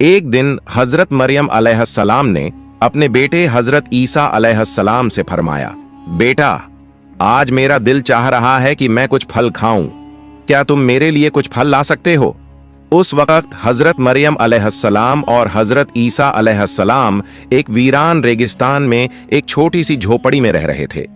एक दिन हजरत मरियम अलैहिस्सलाम ने अपने बेटे हजरत ईसा अलैहिस्सलाम से फरमाया, बेटा, आज मेरा दिल चाह रहा है कि मैं कुछ फल खाऊं, क्या तुम मेरे लिए कुछ फल ला सकते हो? उस वक्त हजरत मरियम अलैहिस्सलाम और हजरत ईसा अलैहिस्सलाम एक वीरान रेगिस्तान में एक छोटी सी झोपड़ी में रह रहे थे।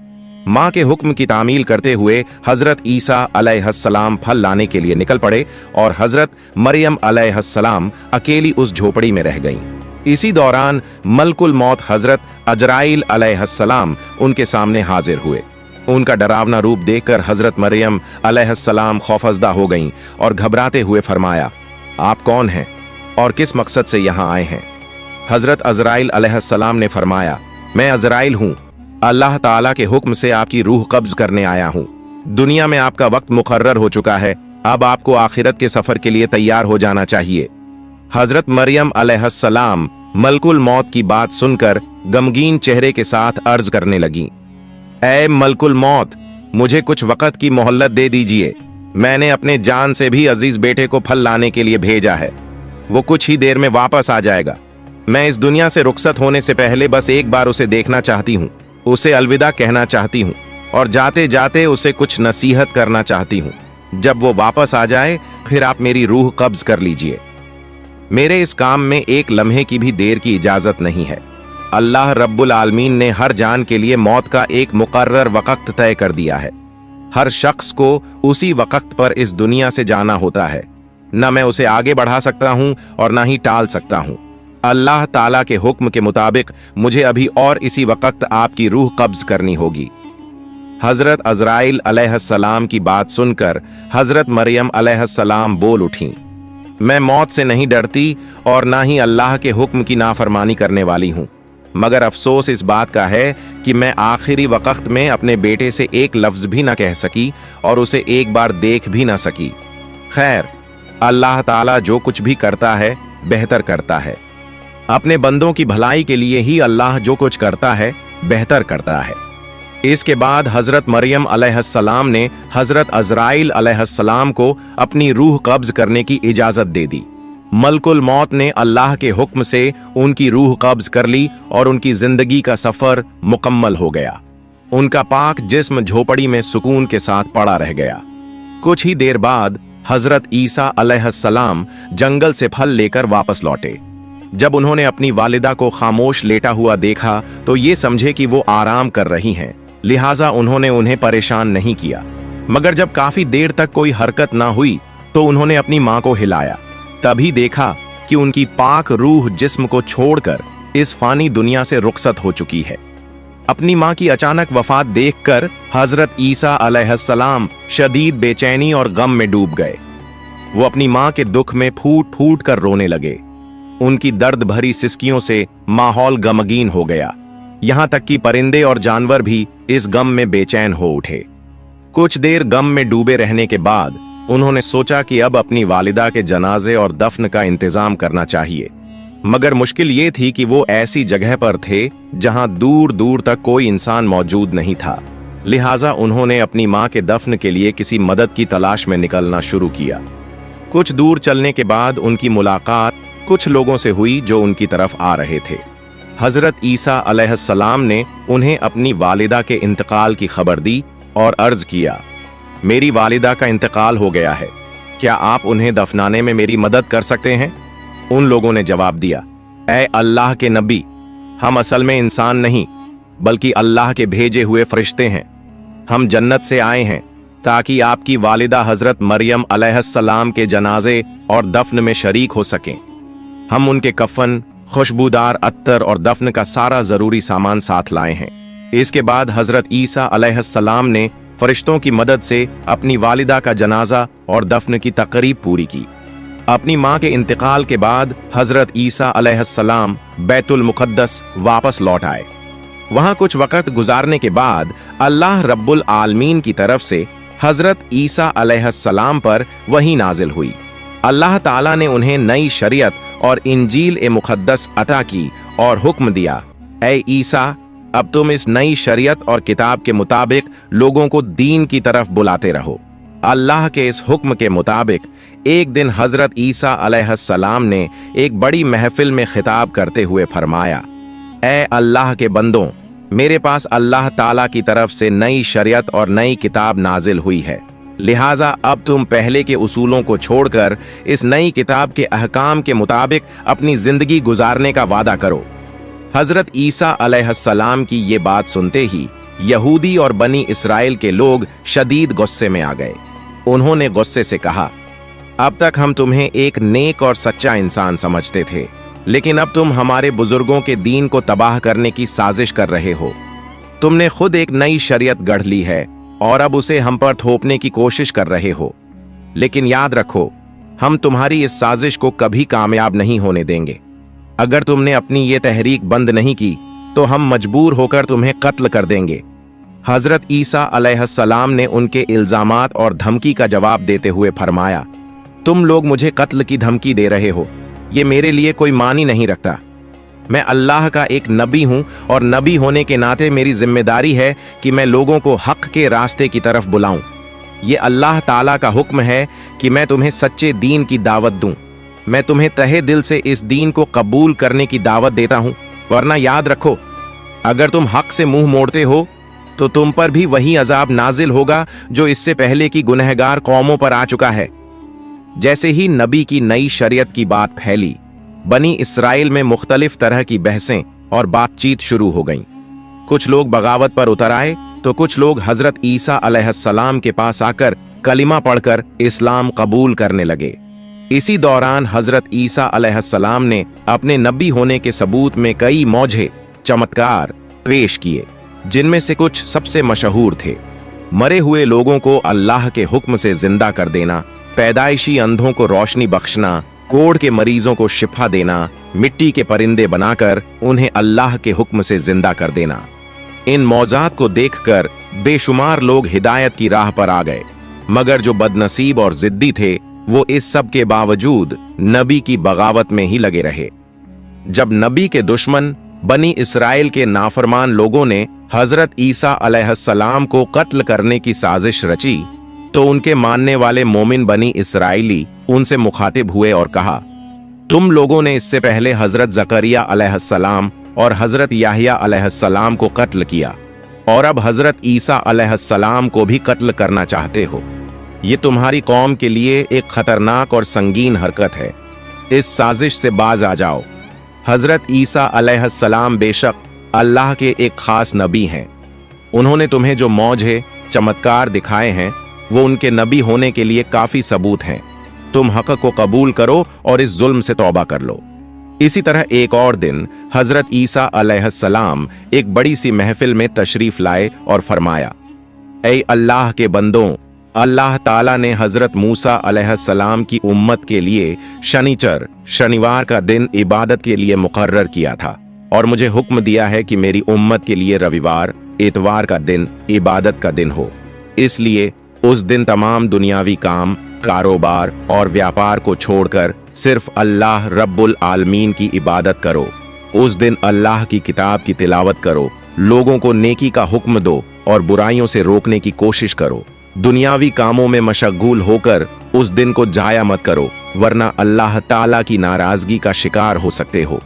माँ के हुक्म की तामील करते हुए हजरत ईसा अलैहिस्सलाम फल लाने के लिए निकल पड़े और हजरत मरियम अलैहिस्सलाम अकेली उस झोपड़ी में रह गईं। इसी दौरान मलकुल मौत हजरत अजराइल अलैहिस्सलाम उनके सामने हाजिर हुए। उनका डरावना रूप देखकर हजरत मरियम अलैहिस्सलाम खौफजदा हो गईं और घबराते हुए फरमाया, आप कौन हैं और किस मकसद से यहाँ आए हैं? हजरत अजराइल अलैहिस्सलाम ने फरमाया, मैं अजराइल हूँ, अल्लाह ताला के हुक्म से आपकी रूह कब्ज करने आया हूँ। दुनिया में आपका वक्त मुकर्रर हो चुका है, अब आपको आखिरत के सफर के लिए तैयार हो जाना चाहिए। हजरत मरियम अलैहिस्सलाम मलकुल मौत की बात सुनकर गमगीन चेहरे के साथ अर्ज करने लगी, ऐ मलकुल मौत, मुझे कुछ वक्त की मोहल्लत दे दीजिए। मैंने अपने जान से भी अजीज बेटे को फल लाने के लिए भेजा है, वो कुछ ही देर में वापस आ जाएगा। मैं इस दुनिया से रुखसत होने से पहले बस एक बार उसे देखना चाहती हूँ, उसे अलविदा कहना चाहती हूँ और जाते जाते उसे कुछ नसीहत करना चाहती हूँ। जब वो वापस आ जाए फिर आप मेरी रूह कब्ज कर लीजिए। मेरे इस काम में एक लम्हे की भी देर की इजाजत नहीं है। अल्लाह रब्बुल आलमीन ने हर जान के लिए मौत का एक मुकर्रर वक्त तय कर दिया है। हर शख्स को उसी वक्त पर इस दुनिया से जाना होता है। न मैं उसे आगे बढ़ा सकता हूँ और न ही टाल सकता हूँ। अल्लाह ताला के हुक्म के मुताबिक मुझे अभी और इसी वक्त आपकी रूह कब्ज करनी होगी। हजरत अजराइल अलैहिस्सलाम की बात सुनकर हजरत मरियम अलैहिस्सलाम बोल उठी, मैं मौत से नहीं डरती और ना ही अल्लाह के हुक्म की नाफरमानी करने वाली हूँ, मगर अफसोस इस बात का है कि मैं आखिरी वक्त में अपने बेटे से एक लफ्ज भी ना कह सकी और उसे एक बार देख भी ना सकी। खैर, अल्लाह ताला जो कुछ भी करता है बेहतर करता है। अपने बंदों की भलाई के लिए ही अल्लाह जो कुछ करता है बेहतर करता है। इसके बाद हजरत मरियम अलैहिस्सलाम ने हजरत अजराइल अलैहिस्सलाम को अपनी रूह कब्ज करने की इजाजत दे दी। मलकुल मौत ने अल्लाह के हुक्म से उनकी रूह कब्ज कर ली और उनकी जिंदगी का सफर मुकम्मल हो गया। उनका पाक जिस्म झोपड़ी में सुकून के साथ पड़ा रह गया। कुछ ही देर बाद हजरत ईसा अलैहिस्सलाम जंगल से फल लेकर वापस लौटे। जब उन्होंने अपनी वालिदा को खामोश लेटा हुआ देखा तो ये समझे कि वो आराम कर रही हैं, लिहाजा उन्होंने उन्हें परेशान नहीं किया। मगर जब काफी देर तक कोई हरकत ना हुई तो उन्होंने अपनी मां को हिलाया। तभी देखा कि उनकी पाक रूह जिस्म को छोड़कर इस फानी दुनिया से रुखसत हो चुकी है। अपनी मां की अचानक वफात देखकर हजरत ईसा अलैहिस्सलाम शदीद बेचैनी और गम में डूब गए। वो अपनी मां के दुख में फूट फूट कर रोने लगे। उनकी दर्द भरी सिसकियों से माहौल गमगीन हो गया। यहां तक कि परिंदे और जानवर भी इस गम में बेचैन हो उठे। कुछ देर गम में डूबे रहने के बाद उन्होंने सोचा कि अब अपनी वालिदा के जनाजे और दफन का इंतजाम करना चाहिए। मगर मुश्किल ये थी कि वो ऐसी जगह पर थे जहां दूर दूर तक कोई इंसान मौजूद नहीं था। लिहाजा उन्होंने अपनी मां के दफन के लिए किसी मदद की तलाश में निकलना शुरू किया। कुछ दूर चलने के बाद उनकी मुलाकात कुछ लोगों से हुई जो उनकी तरफ आ रहे थे। हजरत ईसा अलैहिस्सलाम ने उन्हें अपनी वालिदा के इंतकाल की खबर दी और अर्ज किया, मेरी वालिदा का इंतकाल हो गया है, क्या आप उन्हें दफनाने में मेरी मदद कर सकते हैं? उन लोगों ने जवाब दिया, ऐ अल्लाह के नबी, हम असल में इंसान नहीं बल्कि अल्लाह के भेजे हुए फरिश्ते हैं। हम जन्नत से आए हैं ताकि आपकी वालिदा हजरत मरियम अलैहिस्सलाम के जनाजे और दफन में शरीक हो सकें। हम उनके कफन, खुशबूदार अत्तर और दफन का सारा जरूरी सामान साथ लाए हैं। इसके बाद हजरत ईसा अलैहिस्सलाम ने फरिश्तों की मदद से अपनी वालिदा का जनाजा और दफन की तकरीब पूरी की। अपनी मां के इंतकाल के बाद हजरत ईसा अलैहिस्सलाम बैतुल मुक़द्दस वापस लौट आए। वहां कुछ वक्त गुजारने के बाद अल्लाह रब्बुल आलमीन की तरफ से हजरत ईसा अलैहिस्सलाम पर वही नाजिल हुई। अल्लाह ताला ने उन्हें नई शरीयत और इंजील ए मुक़द्दस अता की और हुक्म दिया, ऐ ईसा, अब तुम इस नई शरीयत और किताब के मुताबिक लोगों को दीन की तरफ बुलाते रहो। अल्लाह के इस हुक्म के मुताबिक एक दिन हजरत ईसा अलैहिस्सलाम ने एक बड़ी महफिल में खिताब करते हुए फरमाया, ए अल्लाह के बंदों, मेरे पास अल्लाह ताला की तरफ से नई शरीयत और नई किताब नाजिल हुई है, लिहाजा अब तुम पहले के उसूलों को छोड़कर इस नई किताब के अहकाम के मुताबिक अपनी जिंदगी गुजारने का वादा करो। हजरत ईसा अलैहिस्सलाम की ये बात सुनते ही यहूदी और बनी इसराइल के लोग शदीद गुस्से में आ गए। उन्होंने गुस्से से कहा, अब तक हम तुम्हें एक नेक और सच्चा इंसान समझते थे, लेकिन अब तुम हमारे बुजुर्गों के दीन को तबाह करने की साजिश कर रहे हो। तुमने खुद एक नई शरीयत गढ़ ली है और अब उसे हम पर थोपने की कोशिश कर रहे हो। लेकिन याद रखो, हम तुम्हारी इस साजिश को कभी कामयाब नहीं होने देंगे। अगर तुमने अपनी ये तहरीक बंद नहीं की तो हम मजबूर होकर तुम्हें कत्ल कर देंगे। हजरत ईसा अलैहिस्सलाम ने उनके इल्जामात और धमकी का जवाब देते हुए फरमाया, तुम लोग मुझे कत्ल की धमकी दे रहे हो, ये मेरे लिए कोई मानी नहीं रखता। मैं अल्लाह का एक नबी हूं और नबी होने के नाते मेरी जिम्मेदारी है कि मैं लोगों को हक के रास्ते की तरफ बुलाऊं। ये अल्लाह ताला का हुक्म है कि मैं तुम्हें सच्चे दीन की दावत दूं। मैं तुम्हें तहे दिल से इस दीन को कबूल करने की दावत देता हूं, वरना याद रखो, अगर तुम हक से मुंह मोड़ते हो तो तुम पर भी वही अजाब नाजिल होगा जो इससे पहले की गुनहगार कौमों पर आ चुका है। जैसे ही नबी की नई शरीयत की बात फैली, बनी इसराइल में मुख्तलिफ तरह की बहसें और बातचीत शुरू हो गईं। कुछ लोग बगावत पर उतर आए तो कुछ लोग हजरत ईसा अलैहिस्सलाम के पास आकर कलिमा पढ़कर इस्लाम कबूल करने लगे। इसी दौरान हजरत ईसा अलैहिस्सलाम ने अपने नबी होने के सबूत में कई मौजे चमत्कार पेश किए, जिनमें से कुछ सबसे मशहूर थे। मरे हुए लोगों को अल्लाह के हुक्म से जिंदा कर देना, पैदाइशी अंधों को रोशनी बख्शना, कोढ़ के मरीजों को शिफा देना, मिट्टी के परिंदे बनाकर उन्हें अल्लाह के हुक्म से जिंदा कर देना। इन मौजात को देखकर बेशुमार लोग हिदायत की राह पर आ गए, मगर जो बदनसीब और जिद्दी थे वो इस सब के बावजूद नबी की बगावत में ही लगे रहे। जब नबी के दुश्मन बनी इसराइल के नाफरमान लोगों ने हजरत ईसा अलैहिस्सलाम को कत्ल करने की साजिश रची, तो उनके मानने वाले मोमिन बनी इसराइली उनसे मुखातिब हुए और कहा, तुम लोगों ने इससे पहले हजरत जकरिया अलैहिस्सलाम और हजरत याहिया अलैहिस्सलाम को कत्ल किया और अब हजरत ईसा अलैहिस्सलाम को भी कत्ल करना चाहते हो। ये तुम्हारी कौम के लिए एक खतरनाक और संगीन हरकत है। इस साजिश से बाज आ जाओ। हजरत ईसा अलैहिस्सलाम बेशक अल्लाह के एक खास नबी हैं। उन्होंने तुम्हें जो मौजे चमत्कार दिखाए हैं वो उनके नबी होने के लिए काफी सबूत हैं। तुम हक को कबूल करो और इस जुल्म से तौबा कर लो। इसी तरह एक और दिन हजरत ईसा अलैहिस्सलाम एक बड़ी सी महफिल में तशरीफ लाए और फरमाया, ऐ अल्लाह के बंदों, अल्लाह ताला ने हजरत मूसा अलैहिस्सलाम की उम्मत के लिए शनिवार का दिन इबादत के लिए मुकर्रर किया था और मुझे हुक्म दिया है कि मेरी उम्मत के लिए रविवार इतवार का दिन इबादत का दिन हो। इसलिए उस दिन तमाम दुनियावी काम, कारोबार और व्यापार को छोड़कर सिर्फ अल्लाह रब्बुल आलमीन की इबादत करो। उस दिन अल्लाह की किताब की तिलावत करो, लोगों को नेकी का हुक्म दो और बुराइयों से रोकने की कोशिश करो। दुनियावी कामों में मशगूल होकर उस दिन को जाया मत करो, वरना अल्लाह ताला की नाराजगी का शिकार हो सकते हो।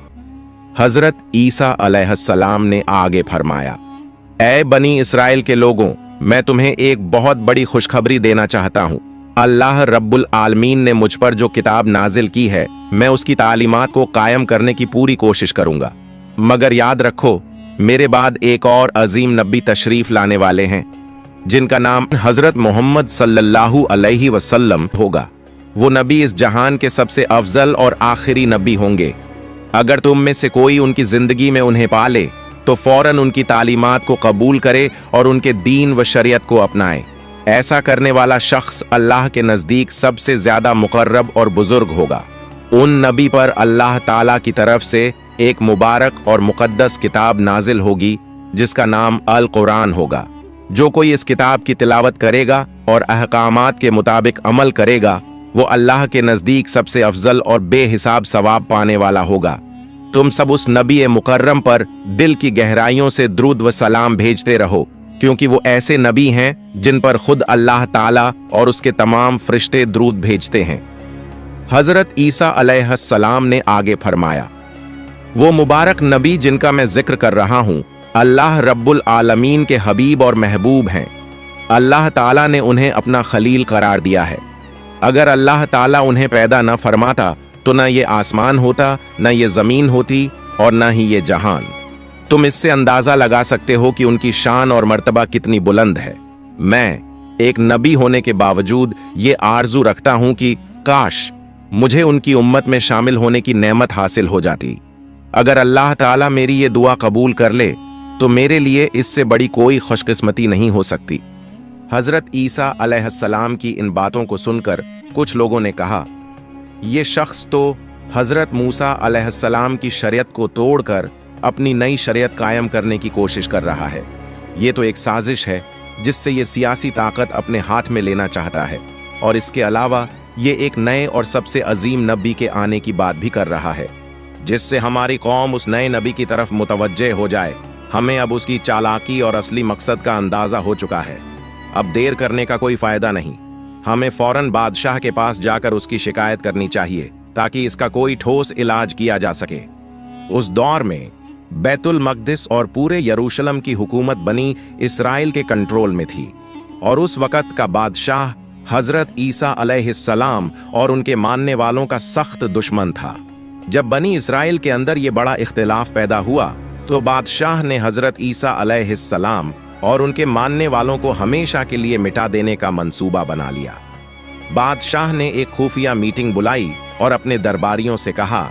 हजरत ईसा अलैहिस्सलाम ने आगे फरमाया, ऐ बनी इसराइल के लोगों, मैं तुम्हें एक बहुत बड़ी खुशखबरी देना चाहता हूँ। अल्लाह रब्बुल आलमीन ने मुझ पर जो किताब नाजिल की है, मैं उसकी तालीमात को कायम करने की पूरी कोशिश करूंगा। मगर याद रखो, मेरे बाद एक और अजीम नबी तशरीफ लाने वाले हैं, जिनका नाम हजरत मोहम्मद सल्लल्लाहु अलैहि वसल्लम होगा। वो नबी इस जहान के सबसे अफजल और आखिरी नबी होंगे। अगर तुम में से कोई उनकी जिंदगी में उन्हें पाले तो फौरन उनकी तालीमात को कबूल करे और उनके दीन व शरीयत को अपनाए। ऐसा करने वाला शख्स अल्लाह के नजदीक सबसे ज्यादा मुकर्रब और बुजुर्ग होगा। उन नबी पर अल्लाह ताला की तरफ से एक मुबारक और मुकद्दस किताब नाजिल होगी जिसका नाम अल कुरान होगा। जो कोई इस किताब की तिलावत करेगा और अहकामात के मुताबिक अमल करेगा, वो अल्लाह के नजदीक सबसे अफजल और बेहिसाब सवाब पाने वाला होगा। तुम सब उस नबी मुकर्रम पर दिल की गहराइयों से दुरूद व सलाम भेजते रहो, क्योंकि वो ऐसे नबी हैं जिन पर खुद अल्लाह ताला और उसके तमाम फरिश्ते द्रूद भेजते हैं। हजरत ईसा अलैहिस्सलाम ने आगे फरमाया, वो मुबारक नबी जिनका मैं जिक्र कर रहा हूं, अल्लाह रब्बुल आलमीन के हबीब और महबूब हैं। अल्लाह ताला ने उन्हें अपना खलील करार दिया है। अगर अल्लाह ताला उन्हें पैदा न फरमाता तो न ये आसमान होता, न ये जमीन होती और न ही ये जहान। तुम इससे अंदाजा लगा सकते हो कि उनकी शान और मर्तबा कितनी बुलंद है। मैं एक नबी होने के बावजूद ये आरजू रखता हूं कि काश मुझे उनकी उम्मत में शामिल होने की नेमत हासिल हो जाती। अगर अल्लाह ताला मेरी ये दुआ कबूल कर ले तो मेरे लिए इससे बड़ी कोई खुशकिस्मती नहीं हो सकती। हजरत ईसा अलैहिस्सलाम की इन बातों को सुनकर कुछ लोगों ने कहा, ये शख्स तो हजरत मूसा अलैहिस्सलाम की शरीयत को तोड़कर अपनी नई शरीयत कायम करने की कोशिश कर रहा है। ये तो एक साजिश है जिससे ये सियासी ताकत अपने हाथ में लेना चाहता है, और इसके अलावा ये एक नए और सबसे अजीम नबी के आने की बात भी कर रहा है, जिससे हमारी कौम उस नए नबी की तरफ मुतवज्जे हो जाए। हमें अब उसकी चालाकी और असली मकसद का अंदाजा हो चुका है। अब देर करने का कोई फायदा नहीं। हमें फौरन बादशाह के पास जाकर उसकी शिकायत करनी चाहिए ताकि इसका कोई ठोस इलाज किया जा सके। उस दौर में बैतुल मक़दिस और पूरे यरूशलेम की हुकूमत बनी इसराइल के कंट्रोल में थी, और उस वक़्त का बादशाह हजरत ईसा अलैहिस्सलाम और उनके मानने वालों का सख्त दुश्मन था। जब बनी इसराइल के अंदर ये बड़ा इख्तिलाफ पैदा हुआ तो बादशाह ने हजरत ईसा अलैहिस्सलाम और उनके मानने वालों को हमेशा के लिए मिटा देने का मंसूबा बना लिया। बादशाह ने एक खुफिया मीटिंग बुलाई और अपने दरबारियों से कहा,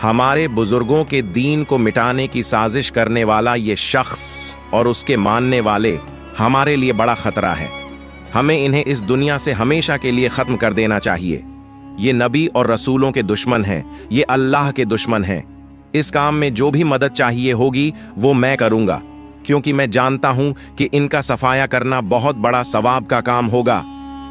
हमारे बुजुर्गों के दीन को मिटाने की साजिश करने वाला ये शख्स और उसके मानने वाले हमारे लिए बड़ा खतरा है। हमें इन्हें इस दुनिया से हमेशा के लिए खत्म कर देना चाहिए। ये नबी और रसूलों के दुश्मन हैं, ये अल्लाह के दुश्मन हैं। इस काम में जो भी मदद चाहिए होगी वो मैं करूंगा, क्योंकि मैं जानता हूं कि इनका सफाया करना बहुत बड़ा सवाब का काम होगा।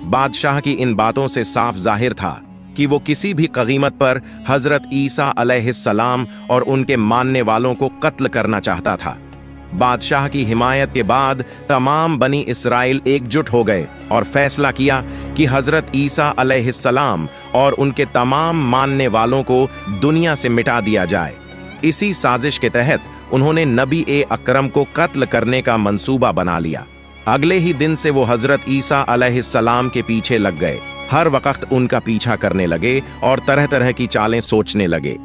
बादशाह की इन बातों से साफ जाहिर था कि वो किसी भी कीमत पर हजरत ईसा अलैहिस्सलाम और उनके मानने वालों को कत्ल करना चाहता था। बादशाह की हिमायत के बाद तमाम बनी इसराइल एकजुट हो गए और फैसला किया कि हजरत ईसा अलैहिस्सलाम और उनके तमाम मानने वालों को दुनिया से मिटा दिया जाए। इसी साजिश के तहत उन्होंने नबी ए अकरम को कत्ल करने का मंसूबा बना लिया। अगले ही दिन से वो हजरत ईसा अलैहिस्सलाम के पीछे लग गए, हर वक्त उनका पीछा करने लगे और तरह तरह की चालें सोचने लगे।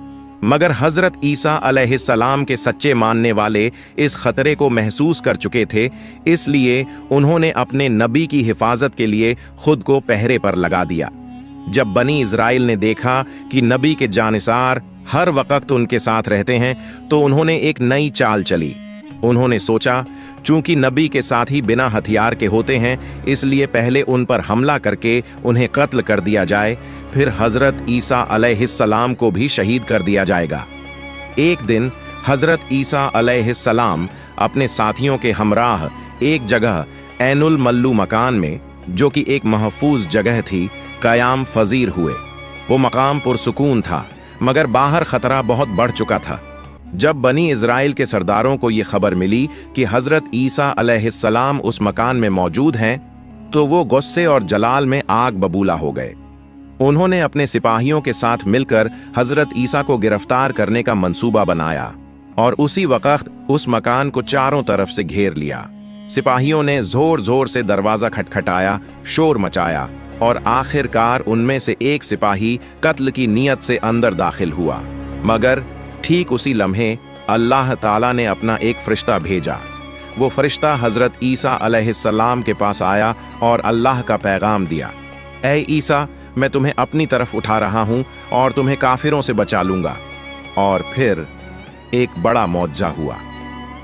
मगर हजरत ईसा अलैहिस्सलाम के सच्चे मानने वाले इस खतरे को महसूस कर चुके थे, इसलिए उन्होंने अपने नबी की हिफाजत के लिए खुद को पहरे पर लगा दिया। जब बनी इजराइल ने देखा कि नबी के जानिसार हर वक्त उनके साथ रहते हैं तो उन्होंने एक नई चाल चली। उन्होंने सोचा, चूंकि नबी के साथी बिना हथियार के होते हैं, इसलिए पहले उन पर हमला करके उन्हें कत्ल कर दिया जाए, फिर हजरत ईसा अलैहिस्सलाम को भी शहीद कर दिया जाएगा। एक दिन हजरत ईसा अलैहिस्सलाम अपने साथियों के हमराह एक जगह ऐनुल मल्लू मकान में, जो कि एक महफूज जगह थी, कयाम फजीर हुए। वो मकाम पुरसुकून था, मगर बाहर खतरा बहुत बढ़ चुका था। जब बनी इजराइल के सरदारों को ये खबर मिली कि हजरत ईसा अलैहिस्सलाम उस मकान में मौजूद हैं, तो वो गुस्से और जलाल में आग बबूला हो गए। उन्होंने अपने सिपाहियों के साथ मिलकर हजरत ईसा को गिरफ्तार करने का मंसूबा बनाया और उसी वक्त उस मकान को चारों तरफ से घेर लिया। सिपाहियों ने जोर जोर से दरवाजा खटखटाया, शोर मचाया, और आखिरकार उनमें से एक सिपाही कत्ल की नीयत से अंदर दाखिल हुआ। मगर ठीक उसी लम्हे अल्लाह ताला ने अपना एक फरिश्ता भेजा। वो फरिश्ता हजरत ईसा अलैहिस्सलाम के पास आया और अल्लाह का पैगाम दिया, ऐ ईसा, मैं तुम्हें अपनी तरफ उठा रहा हूं और तुम्हें काफिरों से बचा लूंगा। और फिर एक बड़ा मौजज़ा हुआ।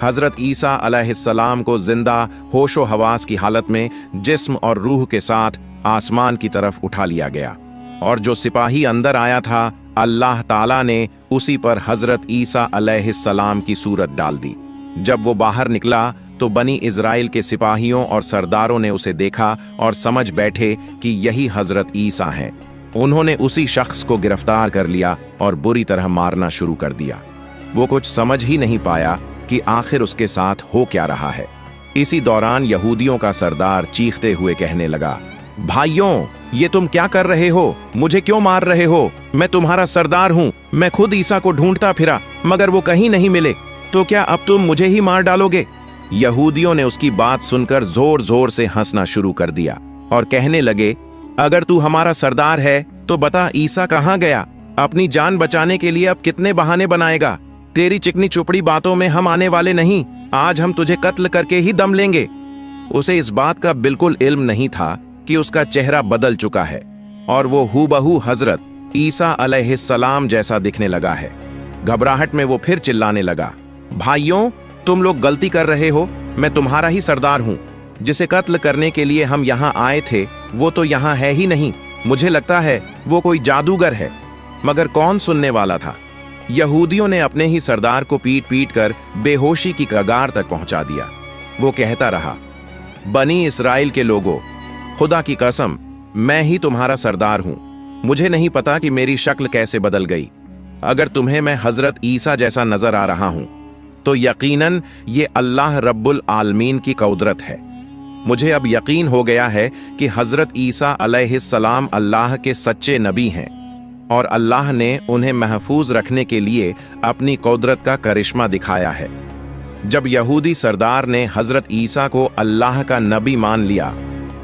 हजरत ईसा अलैहिस्सलाम को जिंदा होशो हवास की हालत में जिस्म और रूह के साथ आसमान की तरफ उठा लिया गया, और जो सिपाही अंदर आया था, अल्लाह ताला ने उसी पर हजरत ईसा अलैहिस्सलाम की सूरत डाल दी। जब वो बाहर निकला तो बनी इजराइल के सिपाहियों और सरदारों ने उसे देखा और समझ बैठे कि यही हजरत ईसा हैं। उन्होंने उसी शख्स को गिरफ्तार कर लिया और बुरी तरह मारना शुरू कर दिया। वो कुछ समझ ही नहीं पाया कि आखिर उसके साथ हो क्या रहा है। इसी दौरान यहूदियों का सरदार चीखते हुए कहने लगा, भाइयों, ये तुम क्या कर रहे हो? मुझे क्यों मार रहे हो? मैं तुम्हारा सरदार हूं। मैं खुद ईसा को ढूंढता फिरा, मगर वो कहीं नहीं मिले। तो क्या अब तुम मुझे ही मार डालोगे? यहूदियों ने उसकी बात सुनकर जोर जोर से हंसना शुरू कर दिया और कहने लगे, अगर तू हमारा सरदार है तो बता, ईसा कहाँ गया? अपनी जान बचाने के लिए अब कितने बहाने बनाएगा? तेरी चिकनी चुपड़ी बातों में हम आने वाले नहीं। आज हम तुझे कत्ल करके ही दम लेंगे। उसे इस बात का बिल्कुल इल्म नहीं था कि उसका चेहरा बदल चुका है और वो हूबहू हजरत ईसा अलैहिस्सलाम जैसा दिखने लगा है। घबराहट में वो फिर चिल्लाने लगा, भाइयों, तुम लोग गलती कर रहे हो। मैं तुम्हारा ही सरदार हूं। जिसे कत्ल करने के लिए हम यहाँ आए थे वो तो यहाँ है ही नहीं। मुझे लगता है वो कोई जादूगर है। मगर कौन सुनने वाला था? यहूदियों ने अपने ही सरदार को पीट पीट कर बेहोशी की कगार तक पहुंचा दिया। वो कहता रहा, बनी इस्राएल के लोगों, खुदा की कसम, मैं ही तुम्हारा सरदार हूं। मुझे नहीं पता कि मेरी शक्ल कैसे बदल गई। अगर तुम्हें मैं हजरत ईसा जैसा नजर आ रहा हूं तो यकीनन ये अल्लाह रब्बुल आलमीन की कुदरत है। मुझे अब यकीन हो गया है कि हजरत ईसा अलैहिस्सलाम अल्लाह के सच्चे नबी हैं और अल्लाह ने उन्हें महफूज रखने के लिए अपनी कुदरत का करिश्मा दिखाया है। जब यहूदी सरदार ने हजरत ईसा को अल्लाह का नबी मान लिया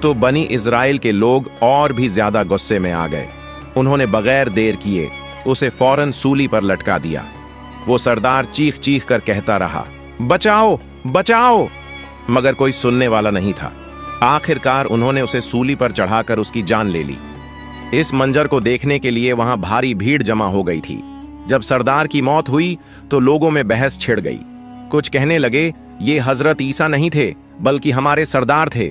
तो बनी इज़राइल के लोग और भी ज्यादा गुस्से में आ गए। उन्होंने बगैर देर किए उसे फौरन सूली पर लटका दिया। वो सरदार चीख चीख कर कहता रहा, बचाओ, बचाओ, मगर कोई सुनने वाला नहीं था। आखिरकार उन्होंने उसे सूली पर चढ़ाकर उसकी जान ले ली। इस मंजर को देखने के लिए वहां भारी भीड़ जमा हो गई थी। जब सरदार की मौत हुई तो लोगों में बहस छिड़ गई। कुछ कहने लगे, ये हजरत ईसा नहीं थे बल्कि हमारे सरदार थे।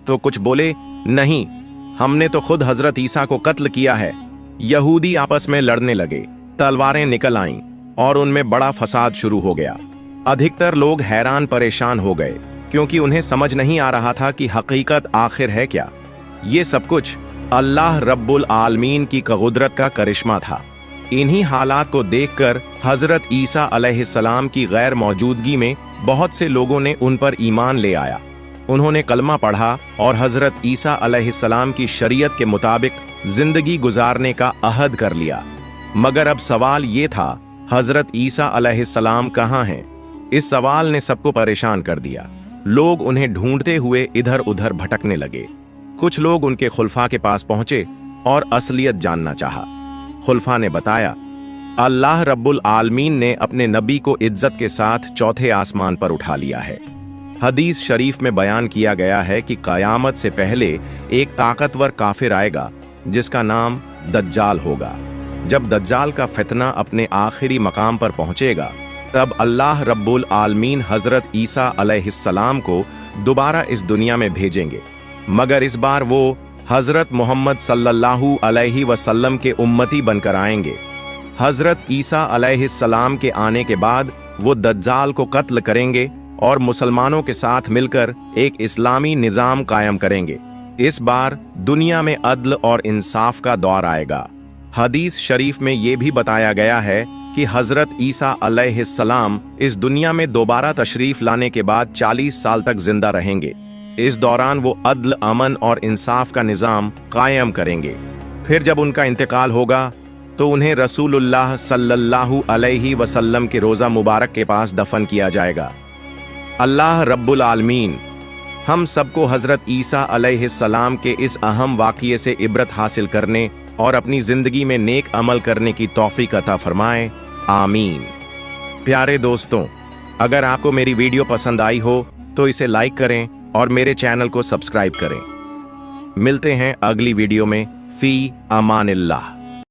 तो कुछ बोले, नहीं, हमने तो खुद हजरत ईसा को कत्ल किया है। यहूदी आपस में लड़ने लगे, तलवारें निकल आईं और उनमें बड़ा फसाद शुरू हो गया। अधिकतर लोग हैरान परेशान हो गए क्योंकि उन्हें समझ नहीं आ रहा था कि हकीकत आखिर है क्या। ये सब कुछ अल्लाह रब्बुल आलमीन की कुदरत का करिश्मा था। इन्हीं हालात को देखकर हजरत ईसा अलैहिस्सलाम की गैर मौजूदगी में बहुत से लोगों ने उन पर ईमान ले आया। उन्होंने कलमा पढ़ा और हजरत ईसा अलैहिस्सलाम की शरीयत के मुताबिक जिंदगी गुजारने का अहद कर लिया। मगर अब सवाल ये था, हजरत ईसा अलैहिस्सलाम कहाँ हैं? इस सवाल ने सबको परेशान कर दिया। लोग उन्हें ढूंढते हुए इधर उधर भटकने लगे। कुछ लोग उनके खुलफा के पास पहुंचे और असलियत जानना चाहा। खुलफा ने बताया, अल्लाह रब्बुल आलमीन ने अपने नबी को इज्जत के साथ चौथे आसमान पर उठा लिया है। हदीस शरीफ में बयान किया गया है कि कयामत से पहले एक ताकतवर काफिर आएगा जिसका नाम दज्जाल होगा। जब दज्जाल का फितना अपने आखिरी मकाम पर पहुंचेगा तब अल्लाह रब्बुल आलमीन हजरत ईसा अलैहिस्सलाम को दोबारा इस दुनिया में भेजेंगे, मगर इस बार वो हजरत मोहम्मद सल्लल्लाहु अलैहि वसल्लम के उम्मती बनकर आएंगे। हजरत ईसा अलैहिस्सलाम के आने के बाद वो दज्जाल को कत्ल करेंगे और मुसलमानों के साथ मिलकर एक इस्लामी निजाम कायम करेंगे। इस बार दुनिया में अदल और इंसाफ का दौर आएगा। हदीस शरीफ में ये भी बताया गया है कि हजरत ईसा अलैहिस्सलाम इस दुनिया में दोबारा तशरीफ लाने के बाद 40 साल तक जिंदा रहेंगे। इस दौरान वो अदल, अमन और इंसाफ का निजाम कायम करेंगे। फिर जब उनका इंतकाल होगा तो उन्हें रसूलुल्लाह सल्लल्लाहु अलैहि वसल्लम के रोज़ा मुबारक के पास दफन किया जाएगा। अल्लाह रब्बुल आलमीन हम सबको हजरत ईसा अलैहिस्सलाम के इस अहम वाक़ये से इबरत हासिल करने और अपनी जिंदगी में नेक अमल करने की तौफीक अता फरमाए, आमीन। प्यारे दोस्तों, अगर आपको मेरी वीडियो पसंद आई हो तो इसे लाइक करें और मेरे चैनल को सब्सक्राइब करें। मिलते हैं अगली वीडियो में। फी अमानिल्लाह।